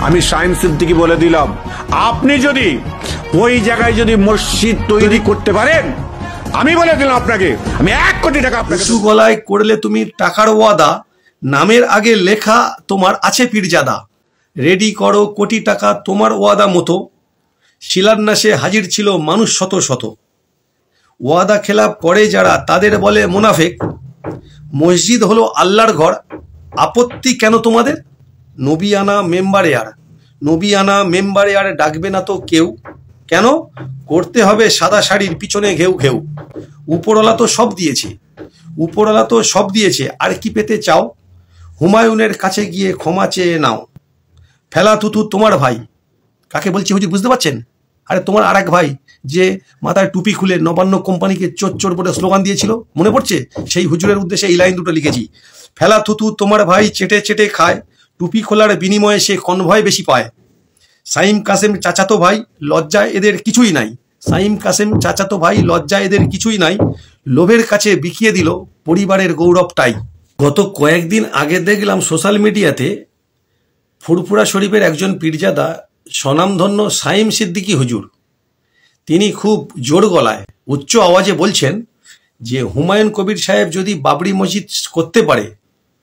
আমি শাহিন সিদ্দিকী বলে দিলাম, আপনি যদি ওই জায়গায় যদি মসজিদ তৈরি করতে পারেন, আমি বলে দিলাম আপনাকে, আমি 1 কোটি টাকা আপনাকে। উঁচু গলায় করলে তুমি টাকার ওয়াদা, নামের আগে লেখা তোমার আছে পীরজাদা। রেডি করো কোটি টাকা তোমার ওয়াদা মতো, শিলান্যাসে হাজির ছিল মানুষ শত শত। ওয়াদা খেলাপ করে যারা তাদের বলে মুনাফেক। মসজিদ হলো আল্লাহর ঘর, আপত্তি কেন তোমাদের? নবী আনা মেম্বারে আর, নবী আনা মেম্বারে আর ডাকবে না তো কেউ। কেন? করতে হবে সাদা শাড়ির পিছনে ঘেউ ঘেউ। উপরওয়ালা তো সব দিয়েছে, উপরওয়ালা তো সব দিয়েছে, আর কি পেতে চাও? হুমায়ুনের কাছে গিয়ে ক্ষমা চেয়ে নাও। ফেলা থুতু তোমার ভাই। কাকে বলছি হুজুর বুঝতে পারছেন? আরে তোমার আর এক ভাই যে মাথায় টুপি খুলে নবান্ন কোম্পানিকে চোর চোর বলে স্লোগান দিয়েছিল, মনে পড়ছে? সেই হুজুরের উদ্দেশ্যে এই লাইন দুটো লিখেছি। ফেলা থুতু তোমার ভাই চেটে চেটে খায়, টুপি খোলার বিনিময়ে সে কনভয় বেশি পায়। সাইম কাসেম চাচাতো ভাই, লজ্জা এদের কিছুই নাই। সাইম কাসেম চাচাতো ভাই, লজ্জা এদের কিছুই নাই। লোভের কাছে বিকিয়ে দিল পরিবারের গৌরবটাই। গত কয়েকদিন আগে দেখলাম সোশ্যাল মিডিয়াতে ফুরফুরা শরীফের একজন পীরজাদা, স্বনামধন্য সাইম সিদ্দিকী হুজুর, তিনি খুব জোর গলায় উচ্চ আওয়াজে বলছেন যে হুমায়ুন কবির সাহেব যদি বাবরি মসজিদ করতে পারে,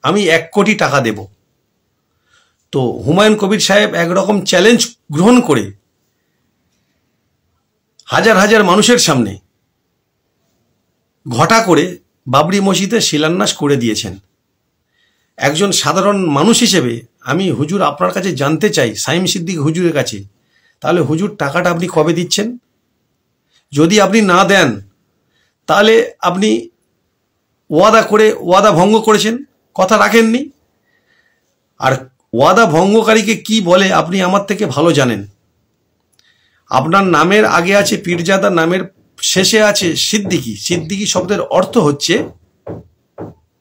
আমি 1 কোটি টাকা দেব। তো হুমায়ুন কবির সাহেব একরকম চ্যালেঞ্জ গ্রহণ করে হাজার হাজার মানুষের সামনে ঘটা করে বাবরি মসজিদে শিলান্যাস করে দিয়েছেন। একজন সাধারণ মানুষ হিসেবে আমি হুজুর আপনার কাছে জানতে চাই, সাইম সিদ্দিক হুজুরের কাছে, তাহলে হুজুর টাকাটা আপনি কবে দিচ্ছেন? যদি আপনি না দেন তাহলে আপনি ওয়াদা ভঙ্গ করেছেন, কথা রাখেননি। আর ওয়াদা ভঙ্গকারীকে কি বলে আপনি আমার থেকে ভালো জানেন। আপনার নামের আগে আছে পীরজাদা, নামের শেষে আছে সিদ্দিকী। সিদ্দিকী শব্দের অর্থ হচ্ছে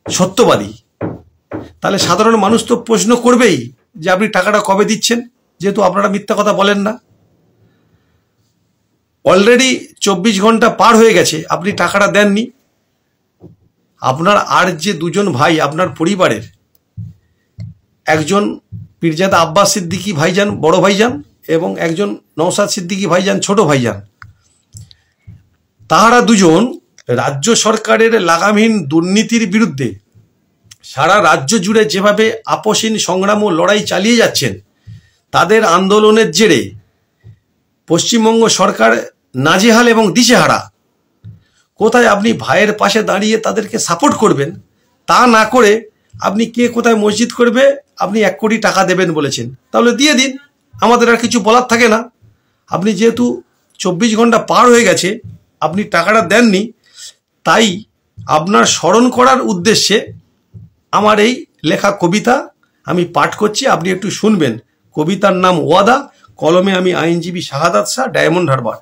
সত্যবাদী। তাহলে সাধারণ মানুষ তো প্রশ্ন করবেই যে আপনি টাকাটা কবে দিচ্ছেন, যেহেতু আপনারা মিথ্যা কথা বলেন না। অলরেডি 24 ঘন্টা পার হয়ে গেছে, আপনি টাকাটা দেননি। আপনার আর যে 2 জন ভাই আপনার পরিবারের, একজন পীরজাদা আব্বাস সিদ্দিকী ভাইজান বড় ভাইজান এবং একজন নওশাদ সিদ্দিকী ভাইজান ছোট ভাইজান, তাহারা 2 জন রাজ্য সরকারের লাগামহীন দুর্নীতির বিরুদ্ধে সারা রাজ্য জুড়ে যেভাবে আপসহীন সংগ্রাম ও লড়াই চালিয়ে যাচ্ছেন, তাদের আন্দোলনের জেরে পশ্চিমবঙ্গ সরকার নাজেহাল এবং দিশেহারা। কোথায় আপনি ভাইয়ের পাশে দাঁড়িয়ে তাদেরকে সাপোর্ট করবেন, তা না করে আপনি কে কোথায় মসজিদ করবে আপনি 1 কোটি টাকা দেবেন বলেছেন, তাহলে দিয়ে দিন, আমাদের আর কিছু বলার থাকে না। আপনি যেহেতু 24 ঘন্টা পার হয়ে গেছে, আপনি টাকাটা দেননি, তাই আপনার স্মরণ করার উদ্দেশ্যে আমার এই লেখা কবিতা আমি পাঠ করছি, আপনি একটু শুনবেন। কবিতার নাম ওয়াদা, কলমে আমি আইনজীবী শাহাদাত শাহ, ডায়মন্ড হারবার।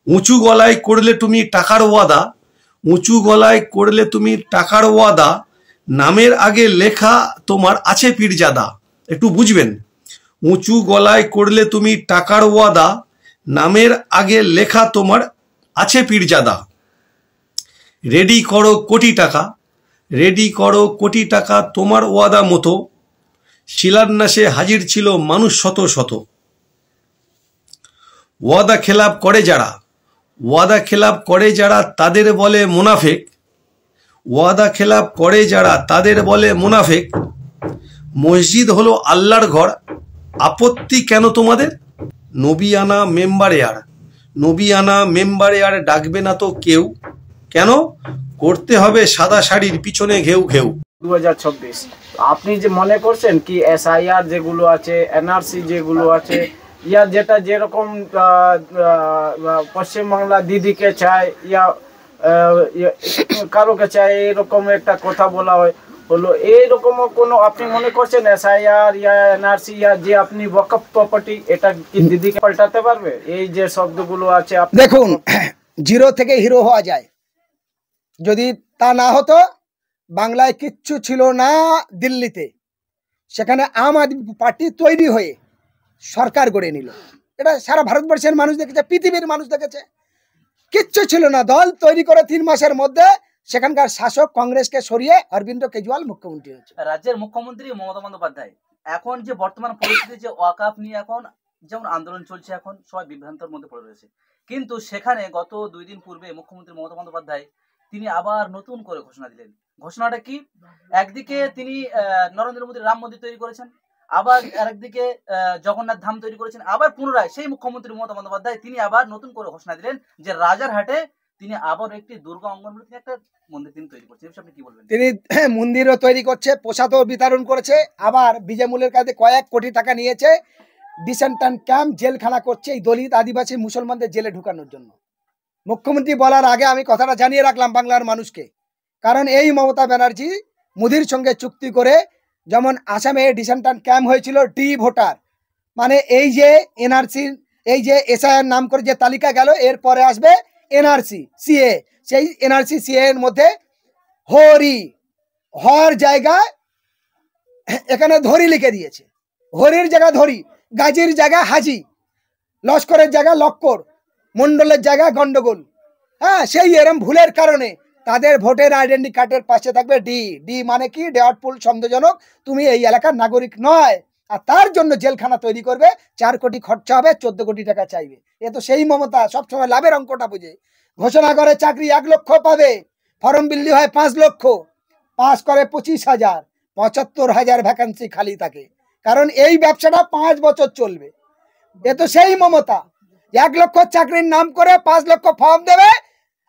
উঁচু গলায় করলে তুমি টাকার ওয়াদা, উঁচু গলায় করলে তুমি টাকার ওয়াদা, নামের আগে লেখা তোমার আছে পীরজাদা। একটু বুঝবেন, উঁচু গলায় করলে তুমি টাকার ওয়াদা, নামের আগে লেখা তোমার আছে পীরজাদা। রেডি করো কোটি টাকা, রেডি করো কোটি টাকা তোমার ওয়াদা মতো, শিলান্যাসে হাজির ছিল মানুষ শত শত। ওয়াদা খেলাপ করে যারা, ওয়াদা খেলাপ করে যারা তাদের বলে মুনাফেক। ওয়াদা খেলাপ করে যারা তাদের বলে মুনাফেক। মসজিদ হলো আল্লাহর ঘর, আপত্তি কেন তোমাদের? নবী আনা মেম্বারে আর, নবী আনা মেম্বারে আর ডাকবে না তো কেউ। কেন? করতে হবে সাদা শাড়ির পিছনে ঘেউ ঘেউ। 2026 আপনি যে মনে করছেন কি SIR যেগুলো আছে, NRC যেগুলো আছে, ইয়া যেটা যেরকম পশ্চিমবাংলা দিদিকে চায় ইয়া কারোকে চায়, এরকম একটা কথা বলা হয় হলো, এইরকম কোনো আপনি মনে করছেন SIR ইয়া NRC ইয়া যে আপনি ওয়াকফ প্রপার্টি, এটা কি দিদিকে পাল্টাতে পারবে? এই যে শব্দগুলো আছে, দেখুন, জিরো থেকে হিরো হওয়া যায়। যদি তা না হতো, বাংলায় কিচ্ছু ছিল না দিল্লিতে, সেখানে আম আদমি পার্টি তৈরি হয়ে সরকার গড়ে নিল। এটা সারা ভারতবর্ষের মানুষ দেখেছে, পৃথিবীর মানুষ দেখেছে। কিচ্ছু ছিল না, দল তৈরি করে 3 মাসের মধ্যে সেখানকার শাসক কংগ্রেসকে সরিয়ে অরবিন্দ কেজরিওয়াল মুখ্যমন্ত্রী হয়েছে। রাজ্যের মুখ্যমন্ত্রী মমতা বন্দ্যোপাধ্যায় এখন যে বর্তমান পরিস্থিতি যে ওয়াকাফ নিয়ে এখন যেমন আন্দোলন চলছে, এখন সবাই বিভ্রান্তের মধ্যে পড়ে রয়েছে, কিন্তু সেখানে গত 2 দিন পূর্বে মুখ্যমন্ত্রী মমতা বন্দ্যোপাধ্যায় তিনি আবার নতুন করে ঘোষণা দিলেন। ঘোষণাটা কি? একদিকে তিনি নরেন্দ্র মোদীর রাম মন্দির তৈরি করেছেন, আবার আরেকদিকে জগন্নাথ ধাম তৈরি করেছেন, আবার পুনরায় সেই মুখ্যমন্ত্রী মমতা বন্দ্যোপাধ্যায় তিনি আবার নতুন করে ঘোষণা দিলেন যে রাজারহাটে তিনি আবার একটি দুর্গা অঙ্গন তিনি একটা মন্দির তিনি তৈরি করছেন। আপনি কি বলবেন? তিনি মন্দিরও তৈরি করছে, প্রসাদও বিতরণ করেছে, আবার বিজেমূলের কাছে কয়েক কোটি টাকা নিয়েছে ডিসেন্টান ক্যাম্প জেলখানা করছে এই দলিত আদিবাসী মুসলমানদের জেলে ঢুকানোর জন্য। মুখ্যমন্ত্রী বলার আগে আমি কথাটা জানিয়ে রাখলাম বাংলার মানুষকে, কারণ এই মমতা ব্যানার্জি মোদির সঙ্গে চুক্তি করে, যেমন আসামে ডিসেন্টান ক্যাম্প হয়েছিল ডি ভোটার, মানে এই যে এনআরসি, এই যে এসআইআর নাম করে যে তালিকা গেল, এরপরে আসবে এনআরসি সিএ, সেই এনআরসি সিএ এর মধ্যে হরি হর জায়গায় এখানে ধরি লিখে দিয়েছে, হরির জায়গা ধরি, গাজীর জায়গা হাজি, লস্করের জায়গা লক্কর, মন্ডলের জায়গা গন্ডগোল। হ্যাঁ, সেই এরম ভুলের কারণে তাদের ভোটের আইডেন্টি কার্ডের পাশে থাকবে ডি। ডি মানে কি? ডাউটফুল, সন্দেহজনক, তুমি এই এলাকার নাগরিক নয়। আর তার জন্য জেলখানা তৈরি করবে, 4 কোটি খরচা হবে, 14 কোটি টাকা চাইবে। এ তো সেই মমতা সবসময় লাভের অঙ্কটা বুঝে। ঘোষণা করে চাকরি 1 লক্ষ পাবে, ফর্ম বিল্লি হয় 5 লক্ষ, পাস করে 25,000, 75,000 ভ্যাকান্সি খালি থাকে, কারণ এই ব্যবসাটা 5 বছর চলবে। এ তো সেই মমতা, 1 লক্ষ চাকরির নাম করে 5 লক্ষ ফর্ম দেবে,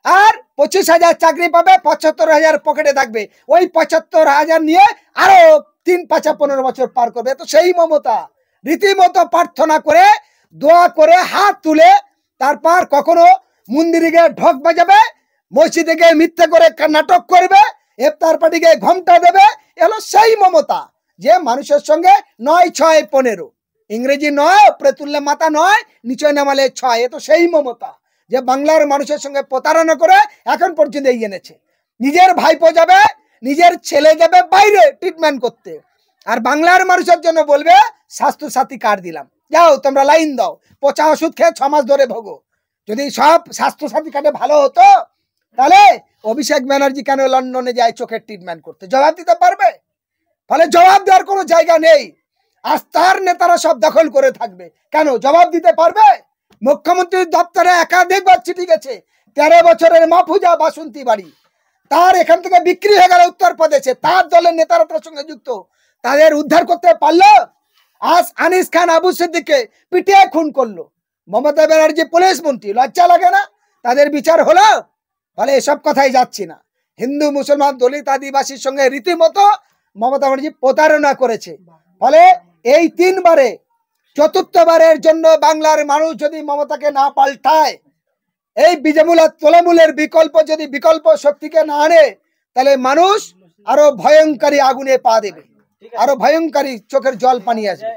আর 25,000 চাকরি পাবে, 75,000 পকেটে থাকবে, ওই 75,000 নিয়ে আরো 3, 5, 15 বছর পার করবে। তো সেই মমতা রীতিমতো প্রার্থনা করে, দোয়া করে, হাত তুলে, তারপর কখনো মন্দিরে গিয়ে ঢোক বাজাবে, মসজিদে গিয়ে মিথ্যে করে নাটক করবে, ইফতার পার্টিকে ঘন্টা দেবে। এলো সেই মমতা যে মানুষের সঙ্গে 9, 6, 15, ইংরেজি 9 উপরে তুললে মাথা 9, নিচে নামালে 6। এ তো সেই মমতা যে বাংলার মানুষের সঙ্গে প্রতারণা করে এখন পর্যন্ত এই এনেছে। নিজের ভাইপো যাবে, নিজের ছেলে যাবে বাইরে ট্রিটমেন্ট করতে, আর বাংলার মানুষের জন্য বলবে স্বাস্থ্য সাথী কার্ড দিলাম, যাও তোমরা লাইন দাও, পচা ওষুধ খেয়ে 6 মাস ধরে ভোগো। যদি সব স্বাস্থ্য সাথী কার্ডে ভালো হতো, তাহলে অভিষেক ব্যানার্জি কেন লন্ডনে যায় চোখের ট্রিটমেন্ট করতে? জবাব দিতে পারবে? ফলে জবাব দেওয়ার কোনো জায়গা নেই, আস্থার নেতারা সব দখল করে থাকবে। কেন জবাব দিতে পারবে? মুখ্যমন্ত্রীর দপ্তরে একাধিকবার চিঠি গেছে, 13 বছরের মাহফুজা বাসন্তী বাড়ি, তার এখান থেকে বিক্রি হয়ে গেল উত্তরপ্রদেশে, তার দলের নেতারা তার সঙ্গে যুক্ত, তাদের উদ্ধার করতে পারলো? আজ আনিস খান আবু সিদ্দিককে পিটিয়ে খুন করলো মমতা ব্যানার্জি পুলিশ মন্ত্রী, লজ্জা লাগে না? তাদের বিচার হলো? ফলে এসব কথাই যাচ্ছি না। হিন্দু মুসলমান দলিত আদিবাসীর সঙ্গে রীতিমতো মমতা ব্যানার্জি প্রতারণা করেছে। ফলে এই 3 বারে, 4র্থবারের জন্য বাংলার মানুষ যদি মমতাকে না পাল্টায়, এই বিজেমূলের তৃণমূলের বিকল্প যদি বিকল্প শক্তিকে না আনে, তাহলে মানুষ আরো ভয়ঙ্করী আগুনে পা দেবে, আরো ভয়ঙ্করী চোখের জল পানি আসবে।